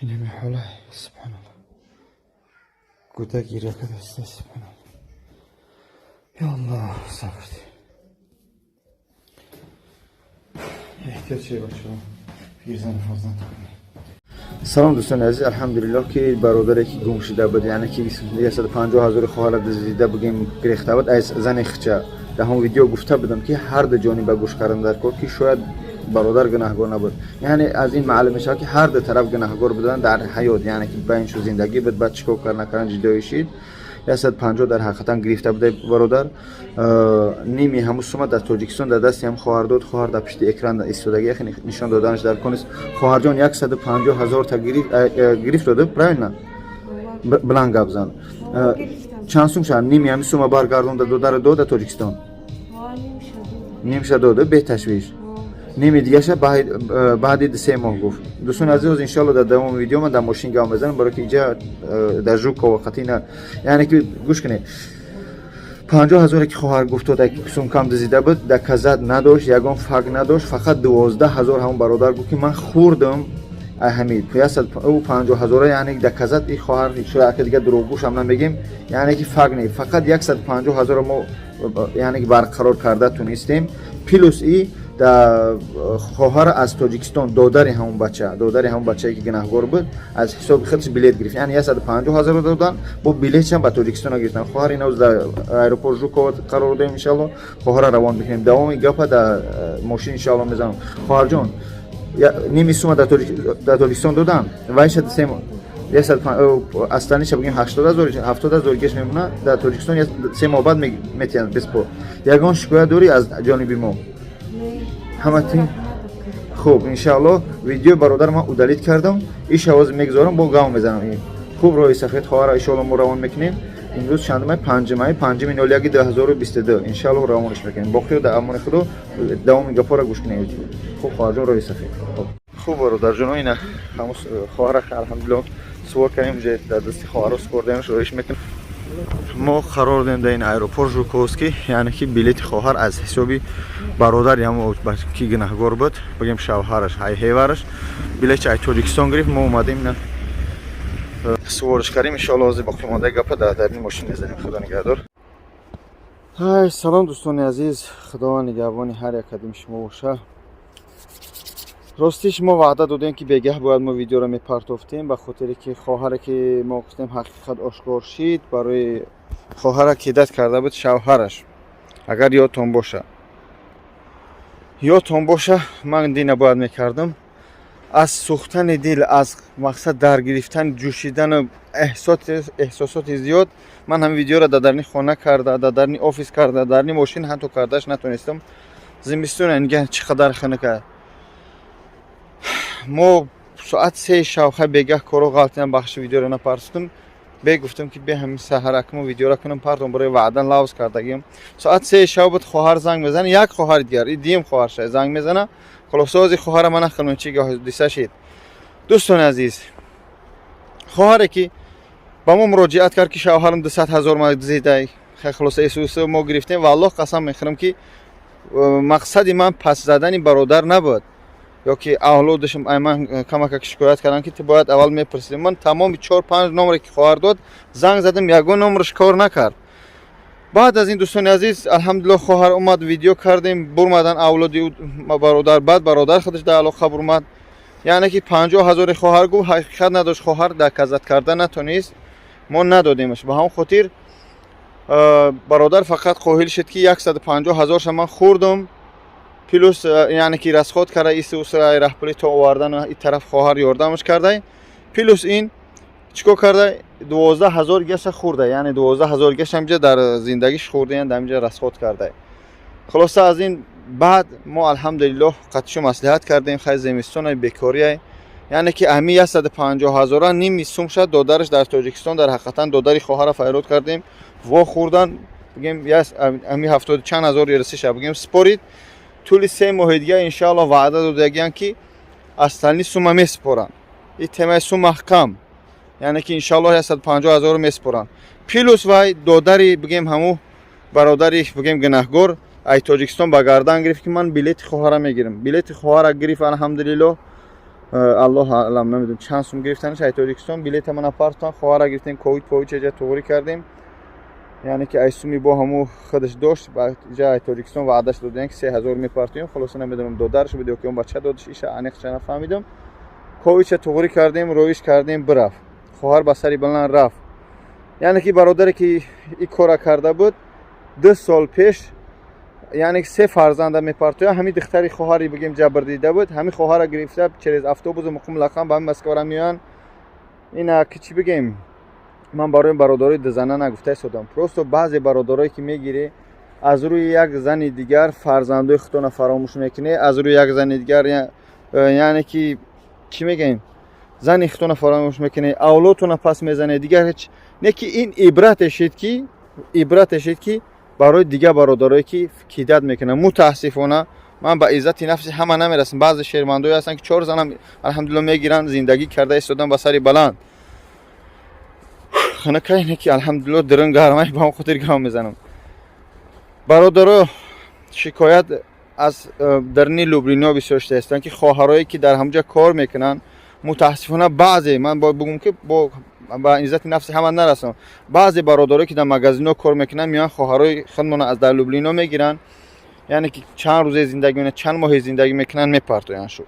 İneme halay. Subhanallah. Kuda gire kadar subhanallah. Ya Allah sabır. Ehtiyat şey başlayalım. Firzan fazla takmayın. سلام دوستان عزیز الحمدلله که برادری که گم شده بود یعنی که 150,000 خواهر دزدیده بگیم گرفته بود از زن خچه در هم ویدیو گفته بودم که هر دو جانب گوش کردن در کار که شاید برادر گناهگار نبود یعنی از این معلوم میشه که هر دو طرف گناهگار بودن در حیات یعنی که بینش زندگی بود بعد چیکار کردن جدایی شد 150 در حقیقتا گرفته بوده برادر نیمی همون سوم در تاجیکستان در دستی هم خواهر داد خواهر در پشت اکران ایستادگی خیلی نشان دادنش در کنس خواهر جان 150,000 تا گرفت داده پرای نه بلند گابزان چند سوم شد نیمی همون سوم برگردون در داد تاجیکستان نیم شد داده به تشویش نیمی دیگه شد بعد 3 ماه گفت دوستان عزیز ان شاء الله در دوام ویدیو من در ماشین گام بزنم برای که اینجا در ژوک وقتی نه یعنی که گوش کنید 50,000 که خواهر گفت تا سوم کم دزیده بود در کزد نداشت یگان فق نداشت فقط 12,000 همون برادر گفت که من خوردم حمید او 50,000 یعنی در کزد این خواهر شاید دیگه دروغگوش هم نمیگیم یعنی که فق نه فقط 150,000 ما یعنی که برقرار کرده تونستیم پلوس ای در خواهر از تاجیکستان دادر همون بچه‌ای که گناهگار بود از حساب خودش بلیط گرفت یعنی 150,000 دادن با بلیطش هم به تاجیکستان گرفتن خواهر اینا در ایروپورت ژوکو قرار دادیم ان شاء الله خواهر روان میکنیم دوام گپ در ماشین ان شاء الله میذارم خواهر جان نیمی سوم در تاجیکستان دادن وایش سه اصلا چه بگیم 80,000 گش میمونه در تاجیکستان 3 ماه بعد میتونن بسپو یگان شکایت داری از جانب ما همتون خوب انشالله ویدیو برادر ما ادالیت کردم ایش آواز میگذارم با گام میزنم این خوب روی سفید خواهر انشالله ما روان میکنیم امروز چندمه پنجم نولیاگی 2022 انشالله روانش میکنیم با خود در امان خدا دوام گپا را گوش کنید خوب خواهر جان روی سفید خوب برادر جان اینا همون خواهر الحمدلله سوار کردیم جه در دستی خواهر سپردیمش رویش میکنیم ما قرار دادیم در این ایروپورت ژوکوسکی یعنی که بلیط خواهر از حسابی برادر یا کی گناهگار بود بگیم شوهرش هیورش بلیط از تاجیکستان گرفت ما اومدیم نه سوارش کردیم ان شاء الله از باقی مونده گپ در این ماشین بزنیم خدا نگهدار های سلام دوستان عزیز خدا نگهبان هر یک قدم شما باشه راستش ما وعده دادیم که بگه باید ما ویدیو رو میپرتافتیم به خاطر که خواهر که ما گفتیم حقیقت آشکار شد برای خواهر که دست کرده بود شوهرش اگر یادتون باشه من دی نباید میکردم از سوختن دل از مقصد در گرفتن جوشیدن و احساسات زیاد من هم ویدیو را در خانه کرده در آفیس کرده در ماشین حتی کردش نتونستم زمستون انگه چقدر خانه کرد ما ساعت 3 شاوخه بگه کارو غلطی بخش ویدیو رو نپرستم گفتم که به همین سحر اکمو ویدیو را کنم پرتم برای وعدن لوز کردگیم ساعت 3 شب بود خواهر زنگ میزنه یک خواهر دیگر دیم خواهر شد زنگ میزنه خلاص از خواهر من نخلم چی گاه دیسه شد دوستان عزیز خواهر که با ما مراجعت کرد که شوهرم 200,000 ما زیده خلاص اسوس ما گرفتیم والله قسم میخورم که مقصد من پس زدن برادر نبود یا که اولادشم من کمک شکایت کردن که تو باید اول میپرسیدم من تمام 4-5 نمره که خواهر داد زنگ زدم یگان نمرش کار نکرد بعد از این دوستان عزیز الحمدلله خواهر اومد ویدیو کردیم برمدن اولادی برادر بعد برادر خودش در علاقه برمد یعنی که 50,000 خواهر گفت حقیقت نداشت خواهر در کزت کردن نتونست ما ندادیمش به همون خاطر برادر فقط قائل شد که 150,000 من خوردم پلوس یعنی که رسخوت کرده ایست و سرای رهبری تا آوردن و این طرف خواهر یاردمش کرده پلوس این چیکار کرده 12,000 گش خورده یعنی 12,000 گش همینجا در زندگیش خورده یعنی همینجا رسخوت کرده خلاصه از این بعد ما الحمدلله قطعش مصلحت کردیم خیلی زمستون بیکاری یعنی که امی 150,000 نیم سوم شد دادرش در تاجیکستان در حقیقتا دادری خواهر فیرود کردیم و خوردن بگیم امی 70 چند هزار رسیش بگیم سپورید طول 3 ماه دیگه ان شاء الله وعده دادگیان که اصلی سوم میسپرن این تمای سوم محکم یعنی که ان شاء الله 150,000 میسپرن پلوس وای دادری بگیم همو برادری بگیم گناهگار ای تاجیکستان با گردن گرفت که من بلیط خواهر میگیرم بلیط خواهر گرفت الحمدلله الله اعلم نمیدونم چند سوم گرفتنش ای تاجیکستان بلیط من آپارتمان خواهر گرفتیم کویت چه جا توری کردیم یعنی که ایسومی با همو خودش داشت بعد جای تاجیکستان وعدهش دادن که 3000 میپارتیم خلاص نمیدونم دادرش بده که اون بچه دادش ایش انیق چه نفهمیدم کویت چه توری کردیم رویش کردیم برفت خواهر با سری بلند رفت یعنی که برادری که این کارا کرده بود 2 سال پیش یعنی 3 فرزند میپارتویا همین دختری خواهری بگیم جبر دیده بود همین خواهر گرفته چریز اتوبوس مقام لقم با مسکو میان اینا که چی بگیم من برای برادری دزنه نگفته شدم پروستو بعضی برادرایی که میگیری از روی یک زن دیگر فرزندای خودتون فراموش میکنه از روی یک زن دیگر یعنی که چی میگیم زن خودتون فراموش میکنه اولادتون پس میزنه دیگر هیچ نه که این عبرتشه که برای دیگه برادرایی که کیدت میکنه متاسفانه من با عزت نفس همه نمیرسم بعضی شرمندایی هستن که 4 زنم الحمدلله میگیرن زندگی کرده استادن با سری بلند خانه که که الحمدلله درن گرمای با خاطر گام میزنم برادرها شکایت از درنی لوبلینا بسیار هستن که خواهرایی که در همونجا کار میکنن متاسفانه بعضی من بگم که با عزت نفس همه نرسم بعضی برادرایی که در مغازینا کار میکنن میان خواهرای خودمون از در لوبلینا میگیرن یعنی که چند روز زندگی میکنن چند ماه زندگی میکنن میپرتوین شو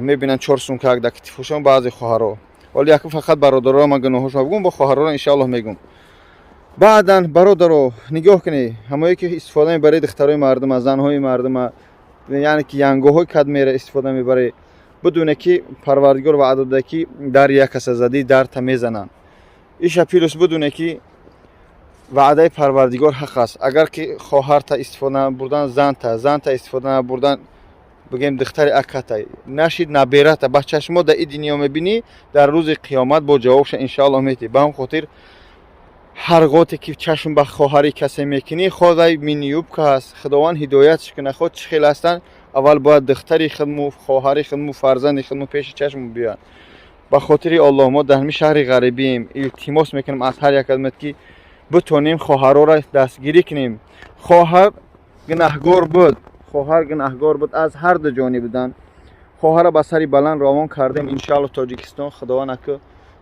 میبینن 4 سومکه در کتفشون بعضی خواهرها ولی یک فقط برادرها من گناهش بگم با خواهرها ان شاء الله میگم بعداً برادرها نگاه کنی همایی که استفاده میبره دخترای مردم از زنهای مردم یعنی که ینگوهای کد میره استفاده میبره بدونه که پروردگار وعده داده که در یک کس زدی در تا میزنن ایش پیروس بدونه که وعده پروردگار حق است اگر که خواهر تا استفاده بردن زن تا استفاده بردن بگیم دختر اکاتای نشید نبیره تا بچه‌ش ما در این دنیا میبینی در روز قیامت با جوابش ان شاء الله میتی به هم خاطر هر قوتی که چشم به خواهری کسی میکنی خدای مینیوب که هست خداوند هدایتش کنه خود چه خیلی هستن اول باید دختری خدمو خواهری خدمو فرزند خدمو پیش چشم بیان به خاطر الله ما در همین شهر غریبیم التماس میکنیم از هر یک خدمت که بتونیم خواهرها را دستگیری کنیم خواهر گناهگار بود از هر دو جانب بودن خواهر با سری بلند روان کردیم ان شاء الله تاجیکستان خداوند که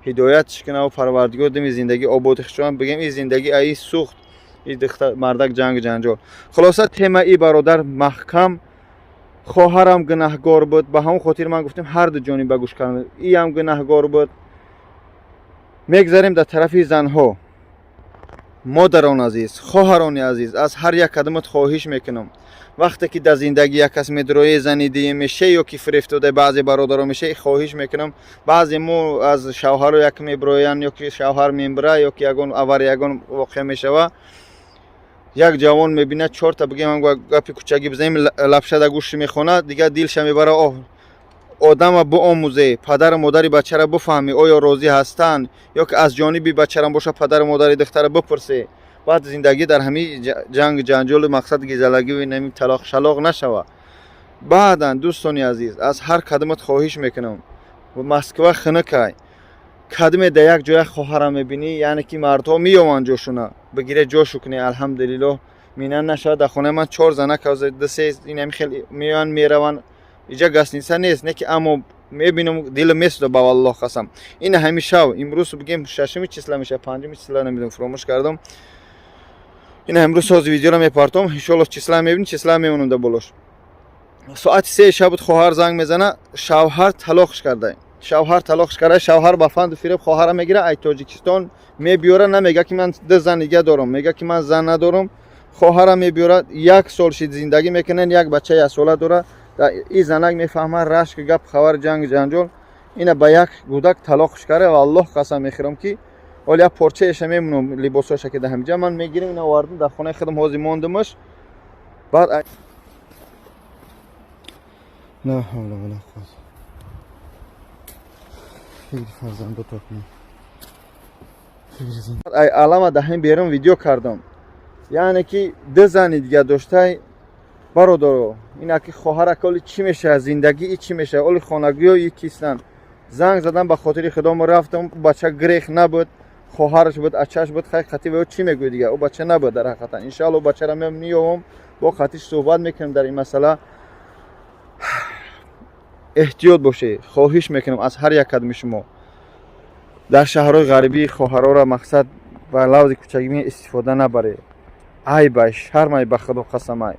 هدایتش کنه و پروردگار دم زندگی آبادش کنه بگیم این زندگی ای سوخت این دختر مردک جنگ جنجال خلاصه تیم ای برادر محکم خواهرم گناهگار بود به همون خاطر من گفتم هر دو جانب بگوش کردم ای هم گناهگار بود میگذاریم در طرف زنها مادران عزیز خواهران عزیز از هر یک قدمت خواهش میکنم وقتی که در زندگی یک کس میدروی زنی دیگه میشه یا که فریفتاده بعضی برادرها میشه خواهش میکنم بعضی مو از شوهر یک میبروین یا که شوهر میبره یا که یگان آور یگان واقع میشوه یک جوان میبینه 4 تا بگیم من گپی کوچکی بزنیم لبشه گوش میخونه دیگه دلش میبره اوه آدم با آموزه پدر مادر بچه را بفهمی آیا راضی هستند یا که از جانبی بچه را باشه پدر مادر دختر بپرسه بعد زندگی در همین جنگ جنجال مقصد گیزلگی و نمی طلاق شلاق نشوه بعداً دوستانی عزیز از هر قدمت خواهش میکنم و مسکو خنکای قدم در یک جای خواهرم میبینی یعنی که مردها میوان جوشونه بگیره جوشو کنی الحمدلله مینن نشد در خونه من 4 زنه که دسه این خیلی میان میروان اینجا گسنیسه نیست نه که اما میبینم دل میسته با والله قسم این همیشه امروز بگیم 6 چیسلا میشه 5 چیسلا نمیدونم فراموش کردم این امروز ساز ویدیو رو میپارتم ان شاء الله چیسلا میبینید چیسلا میمونم در بلوش ساعت 3 شب خواهر زنگ میزنه شوهر طلاقش کرده شوهر با فند فریب خواهر میگیره ای تاجیکستان میبیوره نمیگه که من 2 زن دیگه دارم میگه که من زن ندارم خواهر میبیوره 1 سال شد زندگی میکنن یک بچه 1 ساله داره این زنک میفهمه رشک گپ خبر جنگ جنجال اینا با یک گودک طلاقش کرده و الله قسم میخورم که ولی پارچه اش میمونم لباساش که ده همجا من میگیرم اینا واردم در خونه خودم حاضر موندمش بعد لا حول ولا قوة خیلی فرزند تو کنم ای علامه ده هم بیرون ویدیو کردم یعنی که 2 زن دیگه داشته برادر اینا که خواهر اکالی چی میشه زندگی چی میشه اولی خانگی ها یکیستن زنگ زدم به خاطر خدا ما رفتم بچه گریخ نبود خواهرش بود اچهش بود خیلی خطی بود چی میگوی دیگه او بچه نبود در حقیقتا ان شاء الله بچه را میام با خطیش صحبت میکنم در این مسئله احتیاط باشه. خواهش میکنم از هر یک کدام شما در شهرهای غربی خواهرها را مقصد و لفظ کوچکی استفاده نبره. ای به شرم به خدا قسم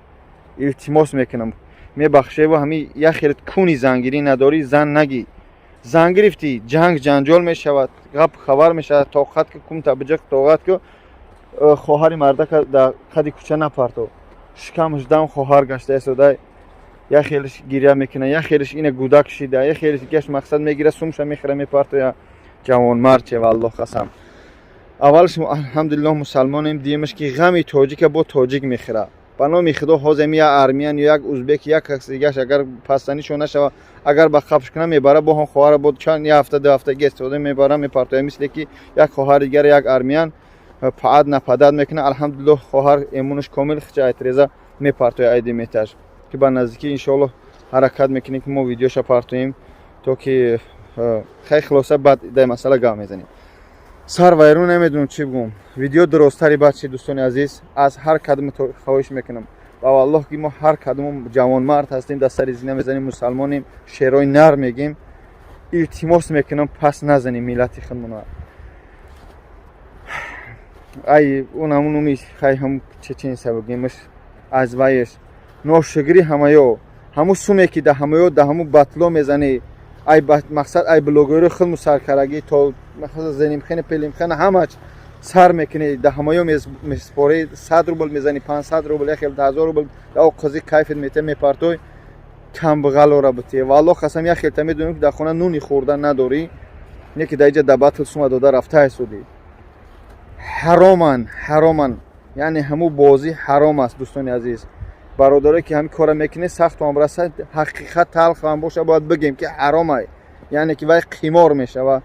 التماس میکنم میبخشه و همین یک خیلی کونی زنگیری نداری زن نگی. زن گرفتی جنگ جنجال میشود، غب خبر میشود طاقت که کم تبجق طاقت که خواهر مرده که در قد کوچه نپرتو شکمش دم خواهر گشته است. یک خیلیش گریه میکنه، یک خیلیش اینه گودک شیده، یک خیلیش گشت مقصد میگیره سومش میخره میپرتو. یا جوان مرد چه والله قسم. اولش الحمدلله مسلمانیم، دیمش که غمی تاجیک با تاجیک میخره. بنام خدا حازمی یا ارمیان یا یک ازبک یا کس دیگه اگر پستانیشون نشه اگر با خفش کنه میبره با هم خواهر بود چند یه هفته دو هفته گست بوده میبره میپرتوی مثل که یک خواهر دیگر یک ارمیان پعد نپدد میکنه. الحمدلله خواهر ایمونش کامل خچه اعتراضه میپرتوی ایدی میتاش که با نزدیکی انشالله حرکت میکنیم که ما ویدیوش پرتویم تا که خیلی خلاصه بعد در مسئله گام میزنیم. سر ویرون نمیدونم چی بگم. ویدیو درستری بچه دوستان عزیز از هر کدوم خواهش میکنم و والله که ما هر کدوم جوان مرد هستیم در سر زینه میزنیم مسلمانیم شعرهای نر میگیم التماس میکنم پس نزنیم ملت خودمون. ای اونم خیلی هم چچین سبگیمش از وایش نوشگری همو سومی که ده همو بطلو میزنی. ای مقصد ای بلوگری خود سرکرگی تا مقصد زنیم خینه پلیم خینه همه سر میکنی ده همایو میسپوری 100 روبل میزنی 500 روبل یا خیلی 1000 روبل او قضیه کیفیت میته میپرتوی کم بغل و رابطی. والله قسم یا خیلی میدونم که در خونه نونی خوردن نداری نه که دیگه دبات سوم داده رفته سودی. حرامن یعنی همو بازی حرام است دوستان عزیز. برادری که همین کارا میکنه سخت و امرسه حقیقت تلخ هم باشه باید بگیم که حرامه، یعنی که وای قمار میشه. و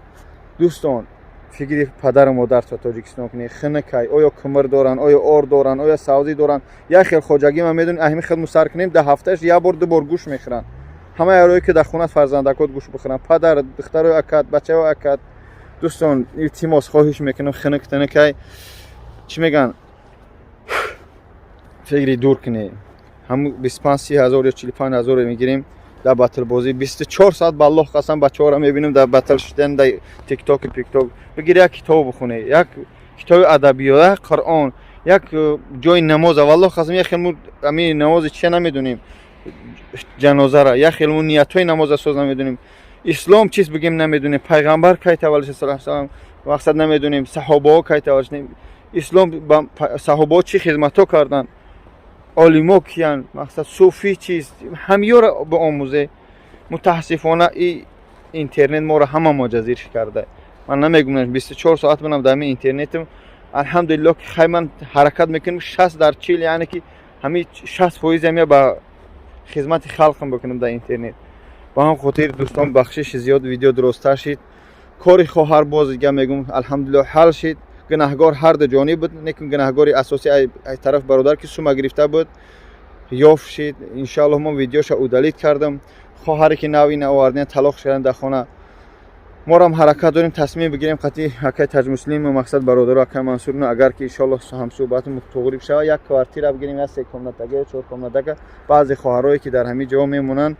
دوستان فکری پدر و مادر تو تاجیکستان کنی خنکای آیا کمر دارن آیا اور دارن آیا سعودی دارن یا خیلی خوجگی ما میدون اهمی خود مسر کنیم ده هفتهش یه بار دو بار گوش میخورن. همه یاروی که در خونه فرزندکات گوش بخورن پدر دختر و اکد بچه و اکد. دوستان التماس خواهش میکنم خنک تنکای چی میگن فکری دور کنی. هم 25 هزار یا 45,000 میگیریم در باتل بازی 24 ساعت بالله قسم بچه‌ها رو میبینیم در باتل شدن در تیک تاک بگیر یک کتاب بخونه یک کتاب ادبیات قرآن یک جای نماز والله قسم یک خیلی همین نماز چه نمیدونیم جنازه را یک خیلی نیتای نماز سوز نمیدونیم اسلام چیز بگیم نمیدونیم پیغمبر کی تولد صلی الله علیه و مقصد نمیدونیم صحابه کی تولد اسلام صحابه چی خدمتو کردن عالمو کیان مقصد صوفی چیز همیو را به آموزه. متاسفانه این اینترنت ما را همه مجازیر کرده. من نمیگم 24 ساعت منم در اینترنتم الحمدلله که خیلی من حرکت میکنم 60 در 40 یعنی که همین 60% همه با خدمت خلقم بکنم در اینترنت. با هم خاطر دوستان بخشش زیاد ویدیو درست شد. کاری خواهر باز دیگه میگم الحمدلله حل شد. گناهگار هر دو جانب بود نیکن گناهگاری اساسی ای طرف برادر که سوم گرفته بود یاف شد. انشالله من ویدیوش اودالیت کردم. خواهری که نوی آوردن طلاق شدن در خانه ما هم حرکت داریم تصمیم بگیریم قطعی حکای تاج مسلم و مقصد برادر حکای منصور نه اگر که انشالله هم صحبت متغریب شود یک کوارتیر بگیریم یا 3 کمناتگه 4 کمناتگه. بعضی خواهرایی که در همین جا میمونن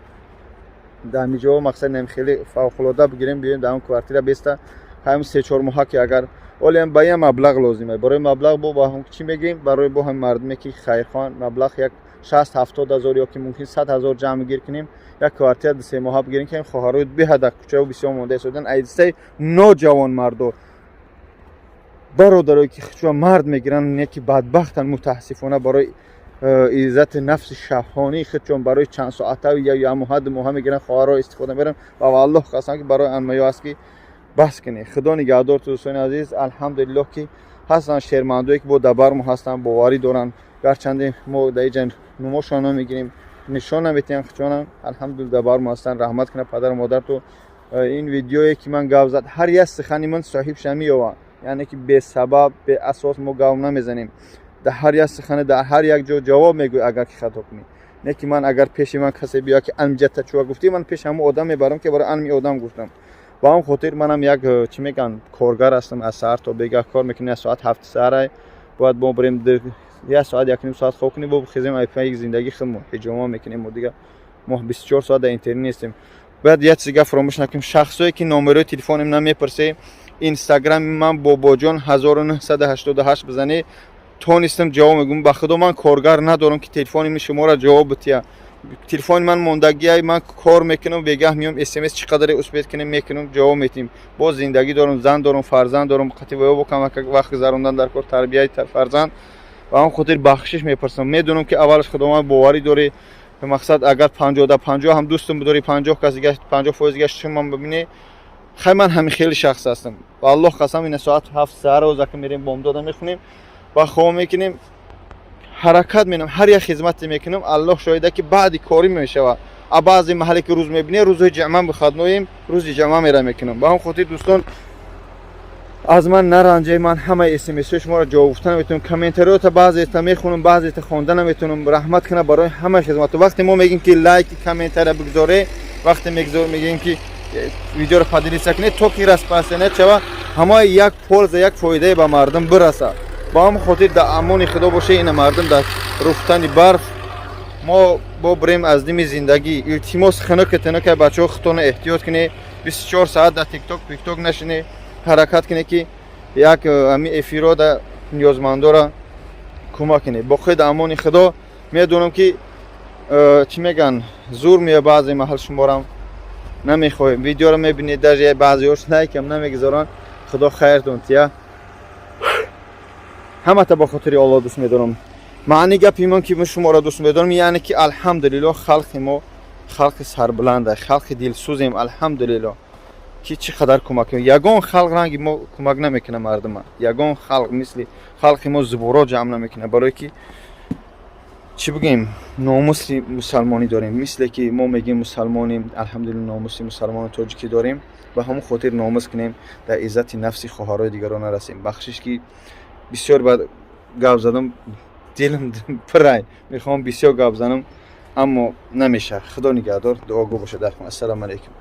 در همین جا مقصد نمی خیلی فوق العاده بگیریم بیایم در اون کوارتیر بیسته هم 3-4 ماه که اگر ولی هم باید مبلغ لازمه. برای مبلغ با هم چی میگیم برای با هم مردمی که خیرخوان مبلغ یک 60-70 هزار یا که ممکن 100 هزار جمع گیر کنیم یک کوارتیر 2-3 ماه بگیریم که خواهرای به حد کوچه و بسیار مونده شدن ایسته نوجوان مردو برادرایی که چون مرد میگیرن نه که بدبختن متاسفانه برای عزت نفس شهوانی خودشون برای چند ساعته یا حد ماه میگیرن خواهرها استفاده میبرن و والله قسم که برای انمیو است که بس کنی. خدا نگهدار دوستان عزیز. الحمدلله که هستن شرمندایی که با دبر ما هستن باوری دارن گرچند ما در اینجا نماشون نمیگیریم نشان نمیتیم خچونن الحمدلله دبر ما هستن. رحمت کنه پدر و مادر تو. این ویدیویی که من گاو زد هر یک سخنی من صاحب شمی و یعنی که به سبب به اساس ما گاو نمیزنیم. در هر یک سخنه در هر یک جا جواب میگوی اگر که خطا کنی نه که من اگر پیش من کسی بیا که امجد چوا گفتی من پیش همو آدم میبرم که برای انمی آدم گفتم. با هم خاطر منم یک چی میگن کارگر هستم از ساعت تا بگه کار میکنم ساعت 7 ساعت باید ما بریم یک ساعت یک نیم ساعت خواب کنیم و بخیزیم ای زندگی خودمون حجامه میکنیم و دیگه ما 24 ساعت در اینترنت هستیم. باید یه چیزی فراموش نکنیم، شخصایی که نمره تلفنم نمیپرسه اینستاگرام من باباجان 1988 بزنی تونستم جواب میگم. به خدا من کارگر ندارم که تلفن شما را جواب بده. تلفن من موندگی، من کار میکنم، بگاه میام اس ام اس چقدر اسپیت کنم میکنم جواب میتیم. با زندگی دارم، زن دارم، فرزند دارم، قطعی با کمک وقت گذروندن در کار تربیت فرزند و هم خاطر بخشش میپرسم. میدونم که اولش خداوند باوری داره، به مقصد اگر 50 تا 50 هم دوستم بداری 50 کسی گشت 50% گشت شما ببینی خیلی من همین خیلی شخص هستم و الله قسم این ساعت 7 ساعت روزا که میریم بامداد میخونیم و خواب میکنیم حرکت میکنم، هر یک خدمت میکنم، الله شاهده که بعد کاری میشه و بعضی محلی که روز میبینی روزهای جمعه بخدمایم، روز جمعه میرم میکنم. با هم خاطر دوستان از من نرنجه، من همه اس ام اس شما را جواب گفتن میتونم، کامنتارات بعضی تا میخونم بعضی تا خواندن میتونم. رحمت کنه برای همه خدمت. وقتی ما میگیم که لایک کامنتار بگذاره، وقتی میگیم که ویدیو رو پادلیس کنید تو کی رسپانس نه چوا همه یک پولز یک فایده به مردم برسه. با هم خاطر در امان خدا باشه این مردم در رفتن برف ما با بریم از دیم زندگی التماس خنک که بچه‌ها خودتون احتیاط کنه، 24 ساعت در تیک توک نشینه، حرکت کنه که یک امی افیرا در نیازمندا را کمک کنه. با خود امان خدا میدونم که چی میگن زور میه بعضی محل شما را نمیخوایم. ویدیو رو میبینید در بعضی‌هاش لایک هم نمیگذارن. خدا خیرتون تیا همه تا با خاطر الله دوست میدارم. معنی گپی من که شما را دوست میدارم یعنی که الحمدلله خلق ما خلق سربلنده، خلق دلسوزیم الحمدلله که چقدر کمک کنیم. یگان خلق رنگی ما کمک نمیکنه مردم، یگان خلق مثل خلق ما زبورا جمع نمیکنه. برای که چی بگیم ناموس مسلمانی داریم، مثل که ما میگیم مسلمانیم الحمدلله ناموس مسلمان تاجیکی داریم و همون خاطر ناموس کنیم در عزت نفس خواهرای دیگران نرسیم. بخشش که بسیار بعد گپ زدم دلم پرای میخوام بسیار گپ زنم اما نمیشه. خدا نگهدار، دعا گو باشه درکم. السلام علیکم.